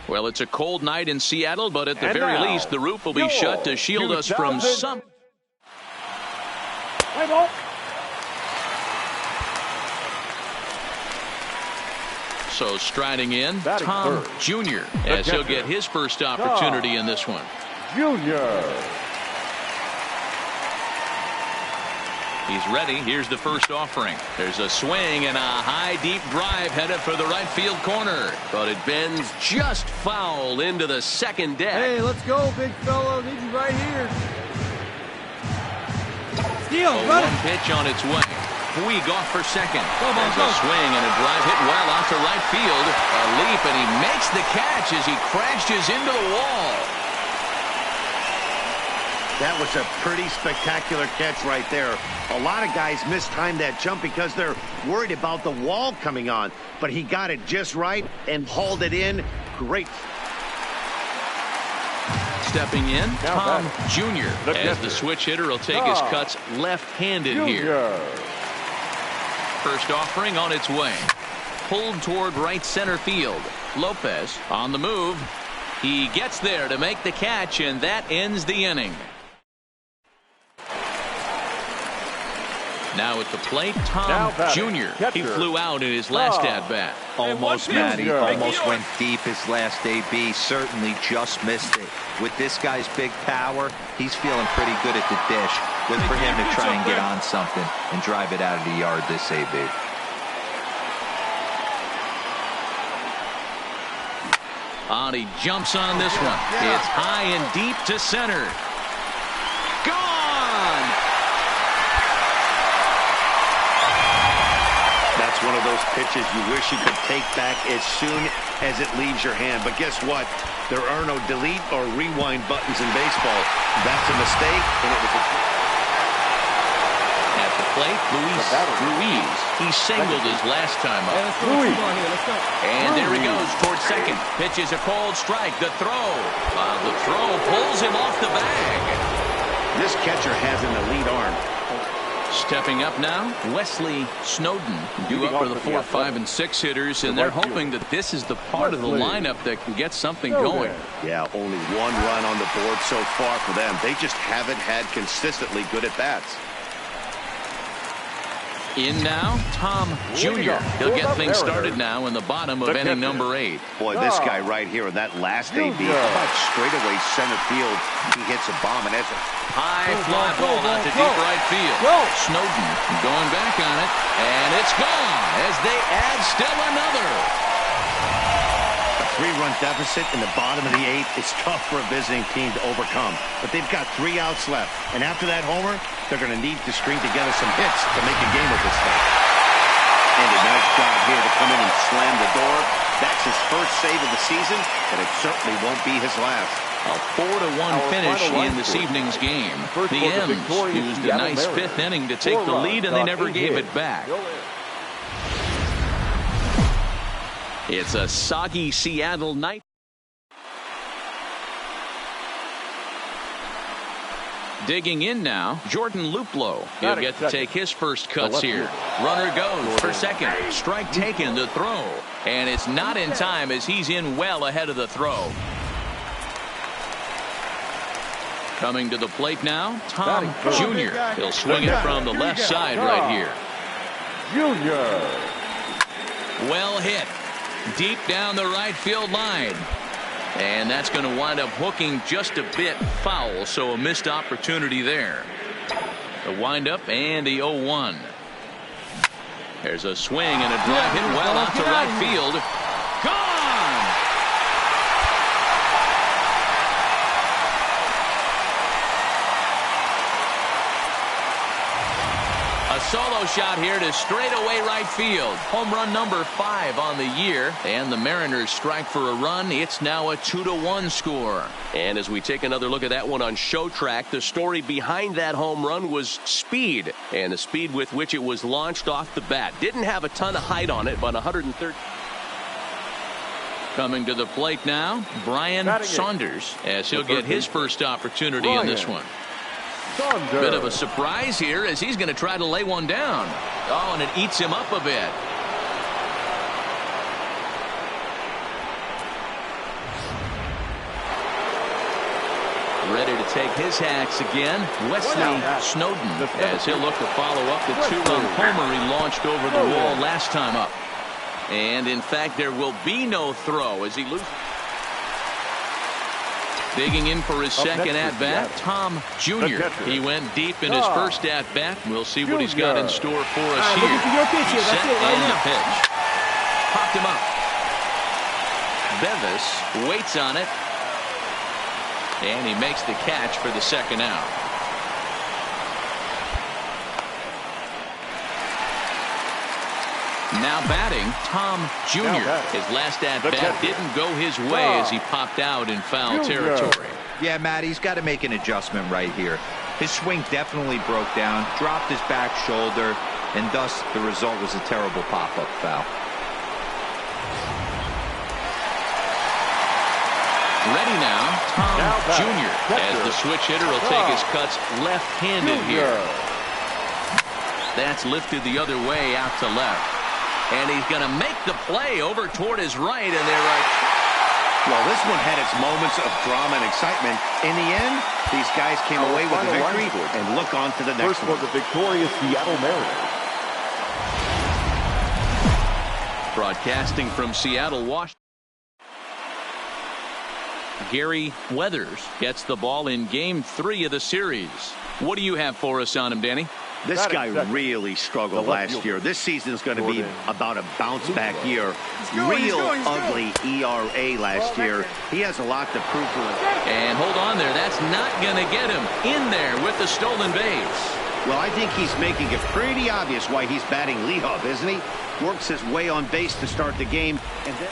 Well, it's a cold night in Seattle, but at the very least, the roof will be shut to shield us from some. So striding in, Tom Jr. as he'll get his first opportunity in this one. Junior. He's ready. Here's the first offering. There's a swing and a high deep drive headed for the right field corner. But it bends just foul into the second deck. Hey, let's go, big fella. Need you right here. Steal, run it. One pitch on its way. Puig off for second. There's a swing and a drive hit well out to right field. A leap, and he makes the catch as he crashes into the wall. That was a pretty spectacular catch right there. A lot of guys mistime that jump because they're worried about the wall coming on. But he got it just right and hauled it in. Great. Stepping in, Tom Jr. as the switch hitter will take his cuts left-handed here. First offering on its way. Pulled toward right center field. Lopez on the move. He gets there to make the catch, and that ends the inning. Now at the plate, Tom Jr. He flew out in his last at-bat. Almost, Matty. Almost went deep his last AB. Certainly just missed it. With this guy's big power, he's feeling pretty good at the dish. Good for him to try and get on something and drive it out of the yard this AB. He jumps on this one. It's high and deep to center. Gone! That's one of those pitches you wish you could take back as soon as it leaves your hand. But guess what? There are no delete or rewind buttons in baseball. That's a mistake, and it was a... At the plate, Ruiz. He singled his last time up. And there he goes towards second. Pitches a cold strike. The throw. The throw pulls him off the bag. This catcher has an elite arm. Stepping up now, Wesley Snowden due up for the 4, 5, and 6 hitters, and they're hoping that this is the part of the lineup that can get something going. Yeah, only one run on the board so far for them. They just haven't had consistently good at-bats. In now, Tom Jr. He'll get things started now in the bottom of inning number 8. Boy, this guy right here in that last AB, about straightaway center field, he hits a bomb, and that's a high fly ball out to deep right field. Snowden going back on it, and it's gone as they add still another. A 3-run deficit in the bottom of the 8th is tough for a visiting team to overcome, but they've got 3 outs left, and after that homer, they're going to need to string together some hits to make a game of this thing. And a nice job here to come in and slam the door. That's his first first save of the season, and it certainly won't be his last. A 4-1 finish in this evening's game. The M's used a nice fifth inning to take the lead, and they never gave it back. It's a soggy Seattle night. Digging in now, Jordan Luplow. He'll get to take his first cuts here. Runner goes for second. Strike taken, the throw. And it's not in time as he's in well ahead of the throw. Coming to the plate now, Tom Jr. He'll swing it from the left side right here. Junior. Well hit. Deep down the right field line. And that's going to wind up hooking just a bit foul, so a missed opportunity there. The windup and the 0-1. There's a swing and a drive hit well out to right field. Gone! A solo shot here to straightaway right field. Home run number 5 on the year. And the Mariners strike for a run. It's now a 2-1 score. And as we take another look at that one on Show Track, the story behind that home run was speed. And the speed with which it was launched off the bat. Didn't have a ton of height on it, but 130. Coming to the plate now, Brian Saunders, as he'll get his first opportunity in this one. Bit of a surprise here as he's going to try to lay one down. Oh, and it eats him up a bit. Ready to take his hacks again, Wesley Snowden, as he'll look to follow up the 2-run homer he launched over the wall last time up. And in fact, there will be no throw as he loses. Digging in for his second at-bat, Tom Jr. He went deep in his first at-bat. We'll see what he's got in store for us here. He's set and the pitch. Popped him up. Bevis waits on it. And he makes the catch for the second out. Now batting, Tom Jr. His last at-bat didn't go his way as he popped out in foul territory. Yeah, Matt, he's got to make an adjustment right here. His swing definitely broke down, dropped his back shoulder, and thus the result was a terrible pop-up foul. Ready now, Tom Jr. as the switch hitter will take his cuts left-handed here. That's lifted the other way out to left. And he's going to make the play over toward his right, and they're right. Well, this one had its moments of drama and excitement. In the end, these guys came away with a victory and look on to the next one. For the victorious Seattle Mariners. Broadcasting from Seattle, Washington. Gary Weathers gets the ball in Game 3 of the series. What do you have for us on him, Danny? This guy really struggled last year. This season is going to be about a bounce-back year. Real ugly ERA last year. He has a lot to prove to it. And hold on there. That's not going to get him in there with the stolen base. Well, I think he's making it pretty obvious why he's batting leadoff, isn't he? Works his way on base to start the game. And then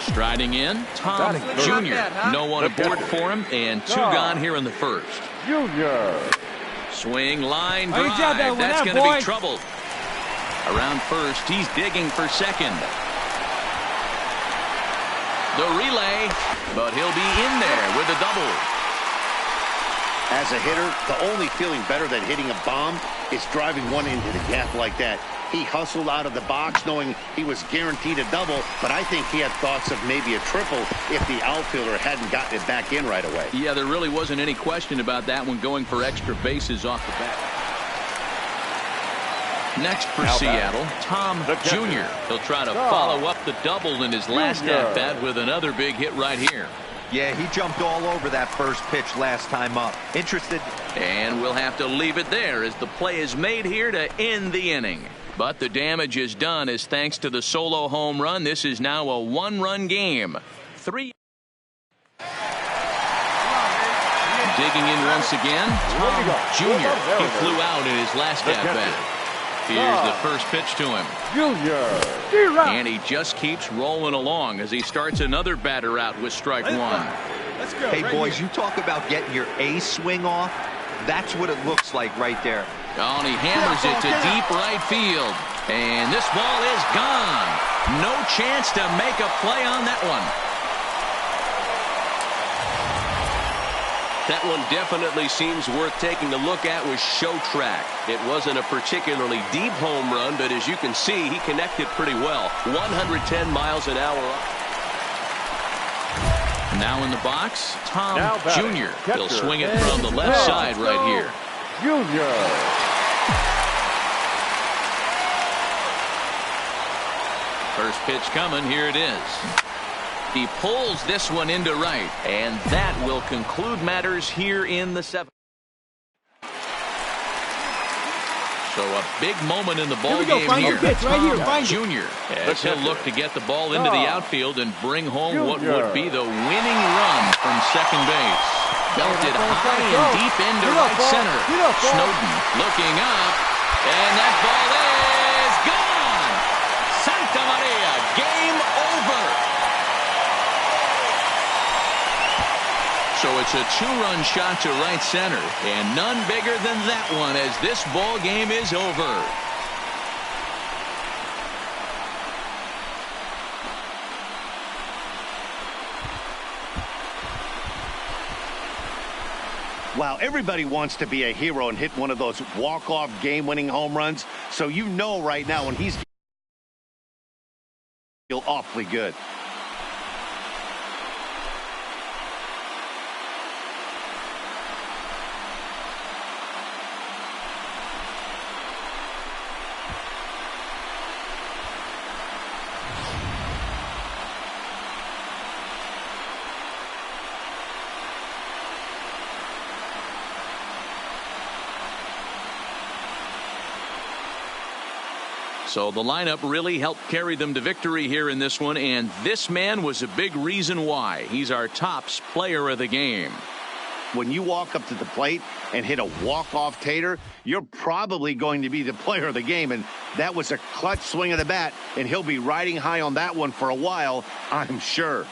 striding in, Tom Jr. No one aboard for him, and 2 gone here in the first. Junior. Swing, line, drive. That's going to be trouble. Around first, he's digging for second. The relay, but he'll be in there with a double. As a hitter, the only feeling better than hitting a bomb is driving one into the gap like that. He hustled out of the box knowing he was guaranteed a double, but I think he had thoughts of maybe a triple if the outfielder hadn't gotten it back in right away. Yeah, there really wasn't any question about that one, going for extra bases off the bat. Next for Seattle, Tom Jr. He'll try to follow up the double in his last at-bat with another big hit right here. Yeah, he jumped all over that first pitch last time up. Interested. And we'll have to leave it there as the play is made here to end the inning. But the damage is done as thanks to the solo home run. This is now a 1-run game. 3. Digging in once again, Tom Jr. He flew out in his last at-bat. Here's the first pitch to him. Junior. And he just keeps rolling along as he starts another batter out with strike one. Let's go. Hey, right boys, here. you talk about getting your A swing off. That's what it looks like right there. Oh, and he hammers it to deep right field. And this ball is gone. No chance to make a play on that one. That one definitely seems worth taking a look at with show track. It wasn't a particularly deep home run, but as you can see, he connected pretty well. 110 miles an hour. Now in the box, Tom Jr. He'll Catcher. swing it from the left side right here. Junior. First pitch coming. Here it is. He pulls this one into right, and that will conclude matters here in the seventh. So a big moment in the ball game here. Tom Jr. as he'll look to get the ball into the outfield and bring home what would be the winning run from second base. Belted high and deep into right center. Snowden looking up, and that ball is gone. Santa Maria, game over. So it's a two-run shot to right center, and none bigger than that one as this ball game is over. Wow, everybody wants to be a hero and hit one of those walk-off game-winning home runs. So you know right now when he's feel awfully good. So the lineup really helped carry them to victory here in this one, and this man was a big reason why. He's our tops player of the game. When you walk up to the plate and hit a walk-off tater, you're probably going to be the player of the game, and that was a clutch swing of the bat, and he'll be riding high on that one for a while, I'm sure.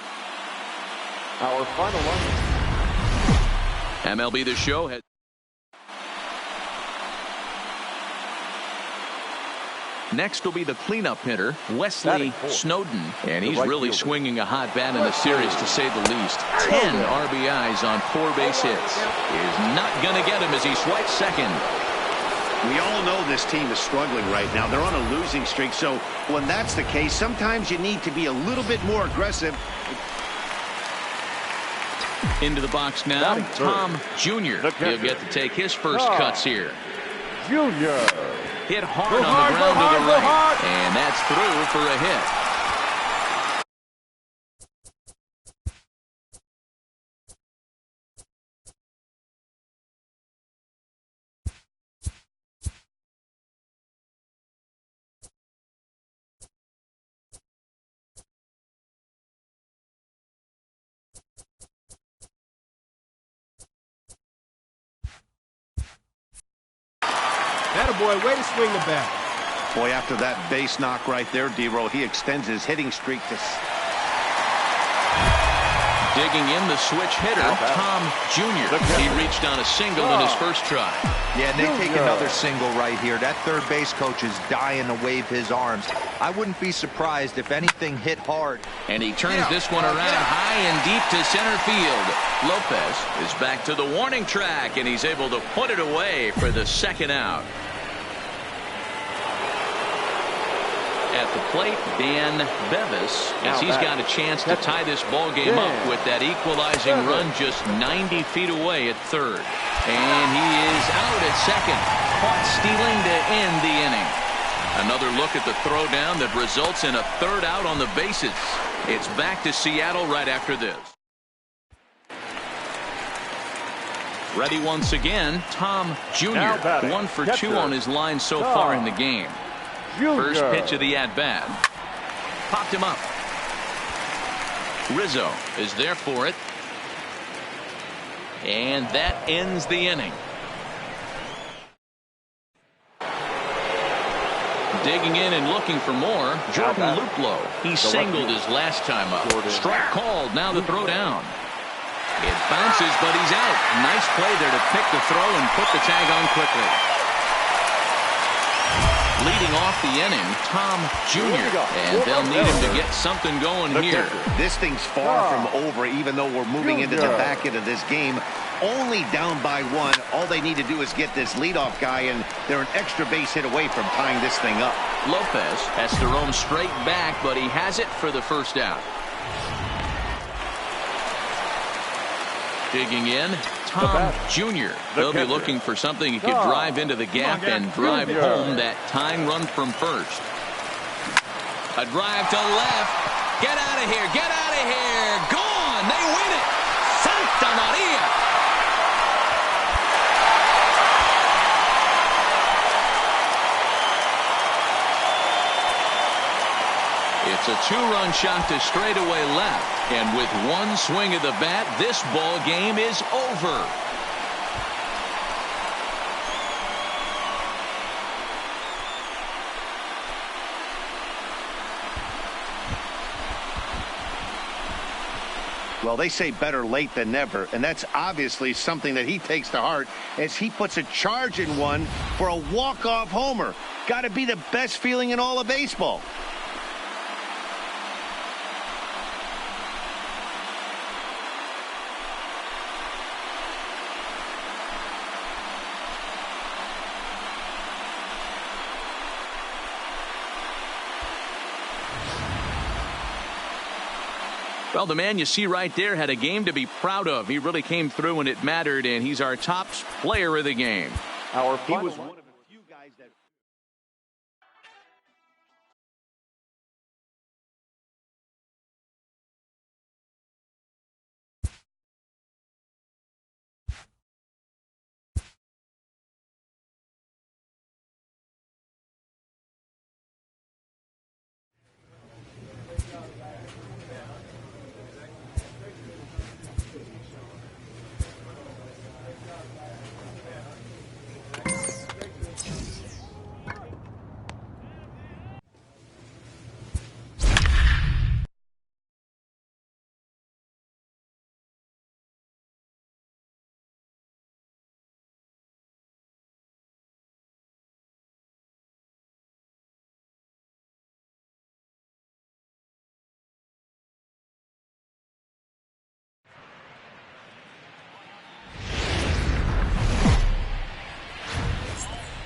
Our final lineup. MLB The Show has next will be the cleanup hitter, Wesley Snowden. And he's really swinging a hot bat in the series, to say the least. 10 RBIs on 4 base hits. Is not going to get him as he swipes second. We all know this team is struggling right now. They're on a losing streak, so when that's the case, sometimes you need to be a little bit more aggressive. Into the box now, Tom Jr. He'll get to take his first cuts here. Junior. Hit hard on the ground to the right, and that's through for a hit. Attaboy, way to swing the bat. Boy, after that base knock right there, D-Row, he extends his hitting streak to... Digging in, the switch hitter, Tom Jr. He reached on a single in his first try. Yeah, and they take another single right here. That third base coach is dying to wave his arms. I wouldn't be surprised if anything hit hard. And he turns this one around high and deep to center field. Lopez is back to the warning track, and he's able to put it away for the second out. At the plate, Dan Bevis, as he's got a chance to tie this ball game up with that equalizing run just 90 feet away at third. And he is out at second, caught stealing to end the inning. Another look at the throwdown that results in a third out on the bases. It's back to Seattle right after this. Ready once again, Tom Jr. 1 for 2 on his line so far in the game. First pitch of the at-bat. Popped him up. Rizzo is there for it. And that ends the inning. Digging in and looking for more, Jordan Luplow. He singled his last time up. Strike called. Now the throw down. It bounces, but he's out. Nice play there to pick the throw and put the tag on quickly. Leading off the inning, Tom Jr. And they'll need him to get something going here. This thing's far from over, even though we're moving into the back end of this game. Only down by one. All they need to do is get this leadoff guy, and they're an extra base hit away from tying this thing up. Lopez has to roam straight back, but he has it for the first out. Digging in, Tom Jr. They'll be looking for something he could drive into the gap and drive home that tying run from first. A drive to left. Get out of here. Get out of here. Gone. They win it. Santa Maria. It's a two-run shot to straightaway left. And with one swing of the bat, this ball game is over. Well, they say better late than never, and that's obviously something that he takes to heart as he puts a charge in one for a walk-off homer. Got to be the best feeling in all of baseball. Well, the man you see right there had a game to be proud of. He really came through when it mattered, and he's our top player of the game. He was one of the few guys that...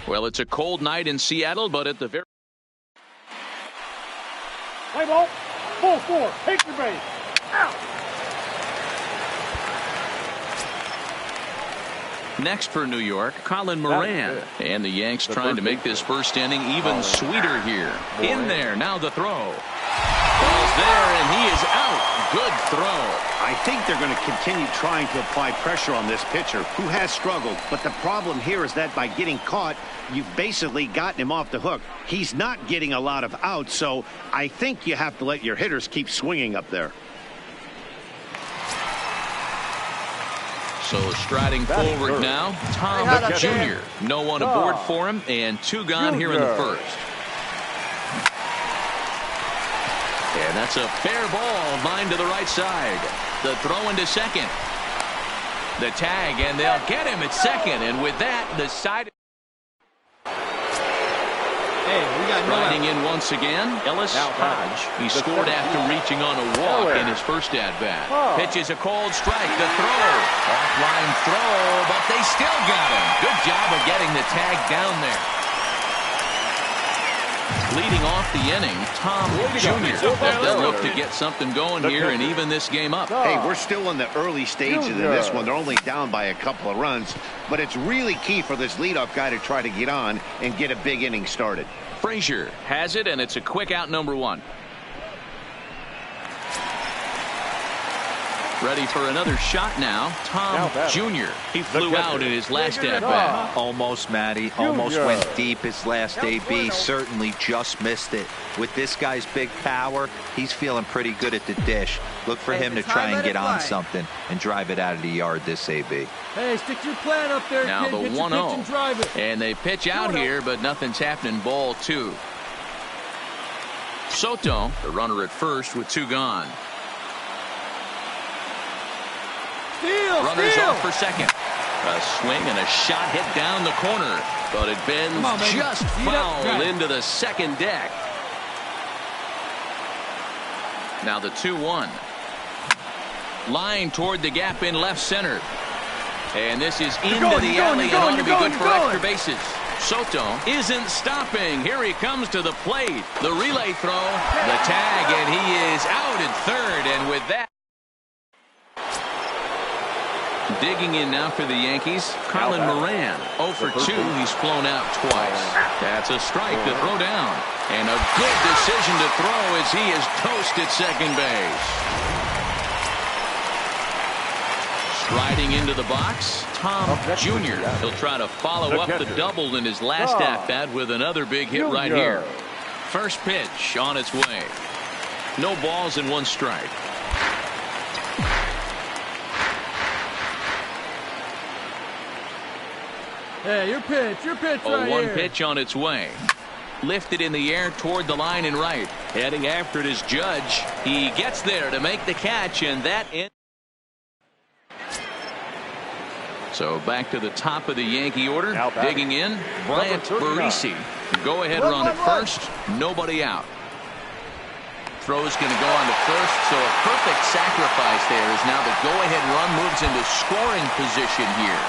Well, it's a cold night in Seattle, but at the very... Play ball. Full four. Take your base. Out. Next for New York, Colin Moran. And the Yanks trying to make this first inning even sweeter here. In there, now the throw. Ball's there, and he is out. Good throw. I think they're going to continue trying to apply pressure on this pitcher, who has struggled. But the problem here is that by getting caught, you've basically gotten him off the hook. He's not getting a lot of outs, so I think you have to let your hitters keep swinging up there. So striding forward now, Tom Jr. No one aboard for him, and two gone here in the first. And that's a fair ball, line to the right side. The throw into second. The tag, and they'll get him at second. And with that, the side. Hey, we got riding in once again, Ellis Hodge. He scored after reaching on a walk in his first at-bat. Pitches a cold strike. The throw. Offline throw, but they still got him. Good job of getting the tag down there. Leading off the inning, Tom Jr. They'll look to get something going here and even this game up. Hey, we're still in the early stages of this one. They're only down by a couple of runs, but it's really key for this leadoff guy to try to get on and get a big inning started. Frazier has it, and it's a quick out, number one. Ready for another shot now, Tom Jr. He flew out in his last at-bat. Almost, Matty. Almost went deep his last AB. Certainly just missed it. With this guy's big power, he's feeling pretty good at the dish. Look for him to try and get on something and drive it out of the yard this AB. Hey, stick your plan up there, now kid. the 1-0. And they pitch out here, but nothing's happening. Ball two. Soto, the runner at first with 2 gone. Runners off for second. A swing and a shot hit down the corner, but it bends just foul into the second deck. Now the 2-1. Line toward the gap in left center. And this is into the alley and ought to be good for extra bases. Soto isn't stopping. Here he comes to the plate. The relay throw, the tag, and he is out at third. And with that, digging in now for the Yankees, Colin Moran. 0 for 2. He's flown out twice. That's a strike to throw down. And a good decision to throw as he is toast at second base. Striding into the box, Tom Jr. He'll try to follow up the double in his last at-bat with another big hit right here. First pitch on its way. No balls and 1 strike. Hey, your pitch right here. 0-1 pitch on its way. Lifted in the air toward the line and right. Heading after it is Judge. He gets there to make the catch, and that ends. So back to the top of the Yankee order. Digging in, Bryant Barisi. Go ahead run at first. Nobody out. Throw's going to go on to first, so a perfect sacrifice there as now the go-ahead run moves into scoring position here.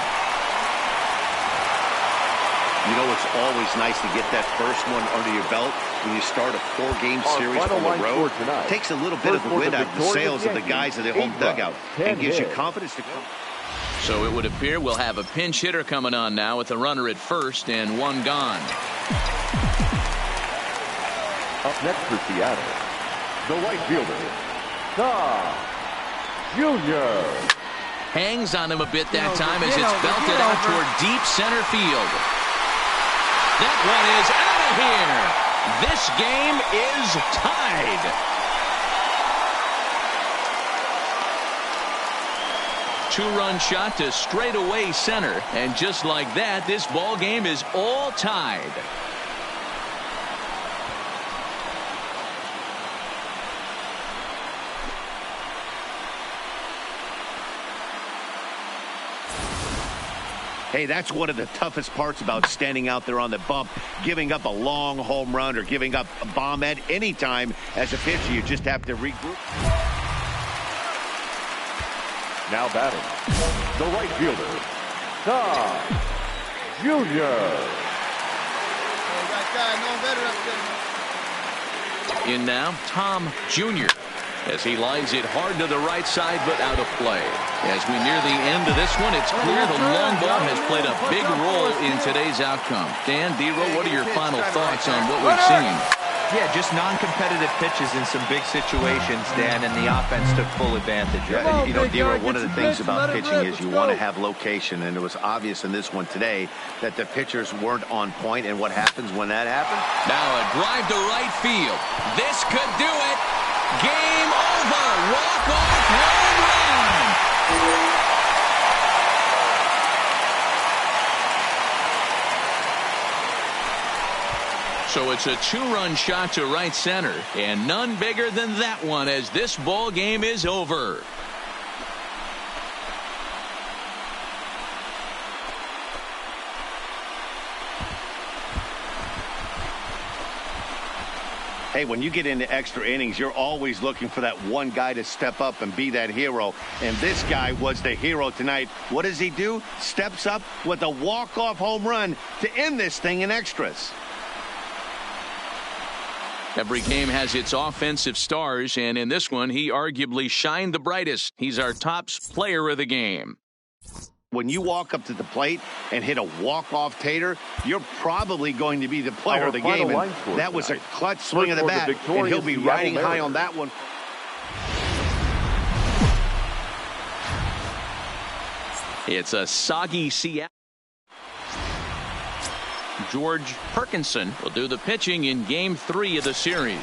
You know, it's always nice to get that first one under your belt when you start a 4-game series on the road. It takes a little bit of the wind out of the sails of the guys in the home dugout and gives you confidence to come. So it would appear we'll have a pinch hitter coming on now with a runner at first and 1 gone. Up next for Seattle, the right fielder, Jr. Hangs on him a bit that time as it's belted out toward deep center field. That one is out of here. This game is tied. 2-run shot to straightaway center, and just like that, this ball game is all tied. Hey, that's one of the toughest parts about standing out there on the bump. Giving up a long home run or giving up a bomb at any time as a pitcher, you just have to regroup. Now batting, the right fielder, Jr. In now, Tom Jr. as he lines it hard to the right side, but out of play. As we near the end of this one, it's clear the long ball has played a big role in today's outcome. Dan, D-Row, what are your final thoughts on what we've seen? Yeah, just non-competitive pitches in some big situations, Dan, and the offense took full advantage of it. You know, D-Row, one of the things about pitching is you want to have location, and it was obvious in this one today that the pitchers weren't on point, and what happens when that happens? Now a drive to right field. This could do it. Game over. Walk-off home run. So it's a 2-run shot to right center, and none bigger than that one as this ball game is over. Hey, when you get into extra innings, you're always looking for that one guy to step up and be that hero. And this guy was the hero tonight. What does he do? Steps up with a walk-off home run to end this thing in extras. Every game has its offensive stars, and in this one, he arguably shined the brightest. He's our top player of the game. When you walk up to the plate and hit a walk-off tater, you're probably going to be the player of the game. And that was a clutch swing of the bat, and he'll be riding high on that one. It's a soggy Seattle. George Perkinson will do the pitching in Game 3 of the series.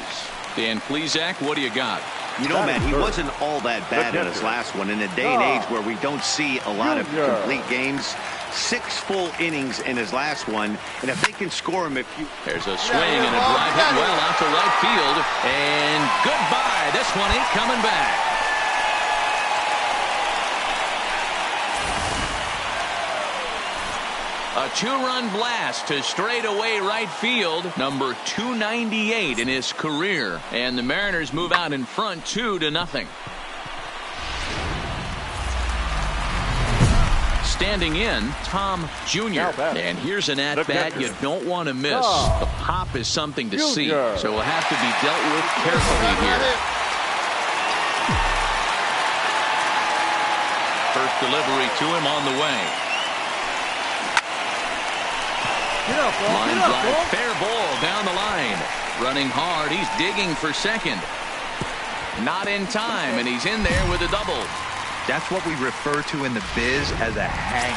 Dan Plesac, what do you got? You know, Matt, he wasn't all that bad in his last one. In a day and age where we don't see a lot of complete games, 6 full innings in his last one, and if they can score him, there's a swing and a drive hit well out to right field, and goodbye. This one ain't coming back. A 2-run blast to straightaway right field, number 298 in his career, and the Mariners move out in front 2-0. Standing in, Tom Jr. And here's an at-bat you don't want to miss. The pop is something to see, so will have to be dealt with carefully here. First delivery to him on the way. Line drive, fair ball down the line. Running hard, he's digging for second. Not in time, and he's in there with a double. That's what we refer to in the biz as a hang.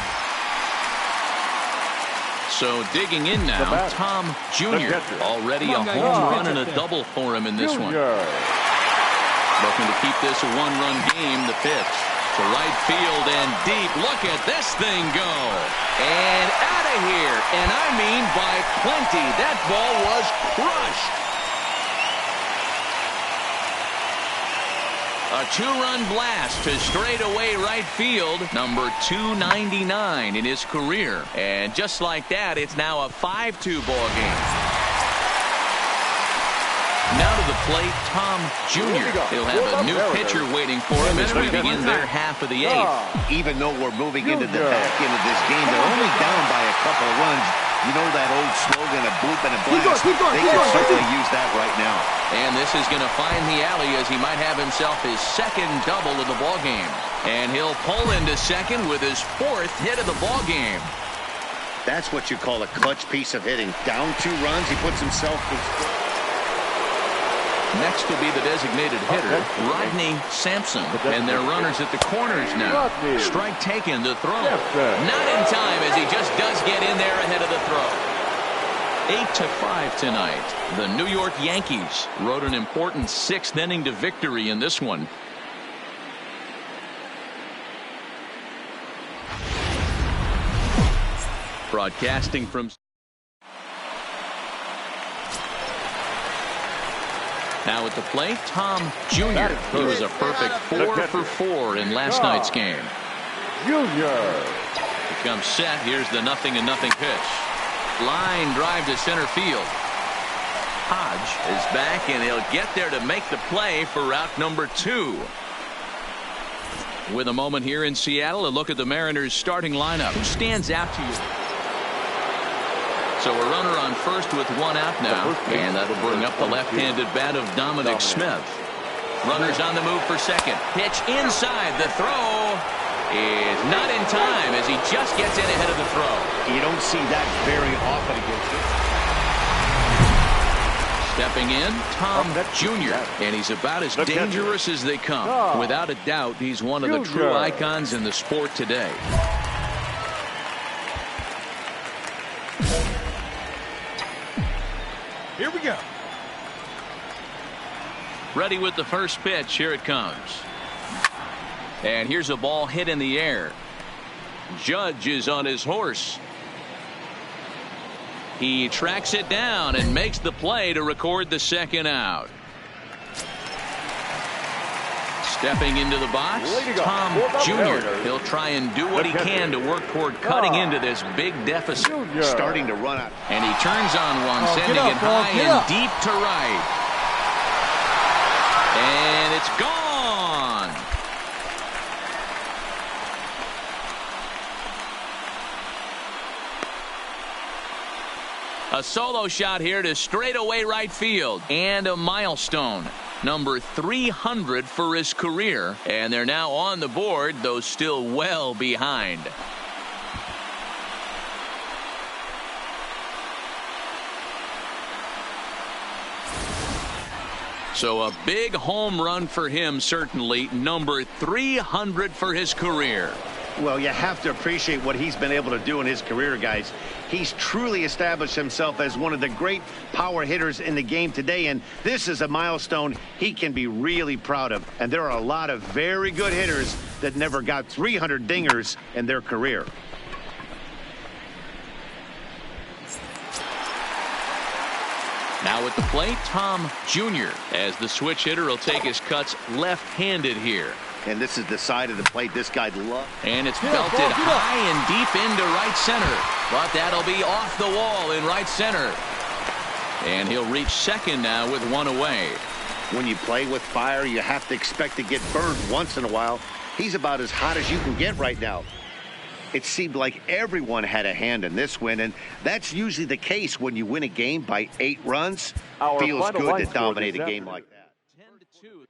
So digging in now, Tom Jr. Already a home run and a double for him in this one. Looking to keep this a 1-run game. The pitch to right field and deep. Look at this thing go. And out of here. And I mean by plenty. That ball was crushed. A 2-run blast to straightaway right field, number 299 in his career. And just like that, it's now a 5-2 ball game. Now to the plate, Tom Jr. He'll have a new pitcher waiting for him as we begin their half of the 8th. Even though we're moving into the back end of this game, they're only down by a couple of runs. You know that old slogan, a bloop and a blast? They can certainly use that right now. And this is going to find the alley as he might have himself his second double of the ballgame. And he'll pull into second with his 4th hit of the ballgame. That's what you call a clutch piece of hitting. Down 2 runs, he puts himself in. Next will be the designated hitter, Rodney Sampson. And they're runners at the corners now. Strike taken to throw. Not in time as he just does get in there ahead of the throw. 8-5 tonight. The New York Yankees rode an important 6th inning to victory in this one. Broadcasting from... Now at the plate, Tom Jr. He was a perfect 4 for 4 in last night's game. Junior. He comes set. Here's the 0-0 pitch. Line drive to center field. Hodge is back, and he'll get there to make the play for route number 2. With a moment here in Seattle, a look at the Mariners' starting lineup. Who stands out to you? So a runner on first with 1 out now, and that'll bring up the left-handed bat of Dominic Smith. Runners on the move for second. Pitch inside. The throw is not in time as he just gets in ahead of the throw. You don't see that very often against it. Stepping in, Tom Jr., and he's about as dangerous as they come. Without a doubt, he's one of the true icons in the sport today. Here we go. Ready with the first pitch. Here it comes. And here's a ball hit in the air. Judge is on his horse. He tracks it down and makes the play to record the second out. Stepping into the box, Tom Jr. He'll try and do what he can to work toward cutting into this big deficit. Starting to run out. And he turns on one, sending it high and deep to right. And it's gone. A solo shot here to straightaway right field. And a milestone. Number 300 for his career. And they're now on the board, though still well behind. So a big home run for him, certainly. Number 300 for his career. Well, you have to appreciate what he's been able to do in his career, guys. He's truly established himself as one of the great power hitters in the game today, and this is a milestone he can be really proud of. And there are a lot of very good hitters that never got 300 dingers in their career. Now at the plate, Tom Jr. as the switch hitter will take his cuts left-handed here. And this is the side of the plate this guy loves. And it's belted high and deep into right center. But that'll be off the wall in right center. And he'll reach second now with one away. When you play with fire, you have to expect to get burned once in a while. He's about as hot as you can get right now. It seemed like everyone had a hand in this win, and that's usually the case when you win a game by 8 runs. Feels good to dominate a game like that. 10-2.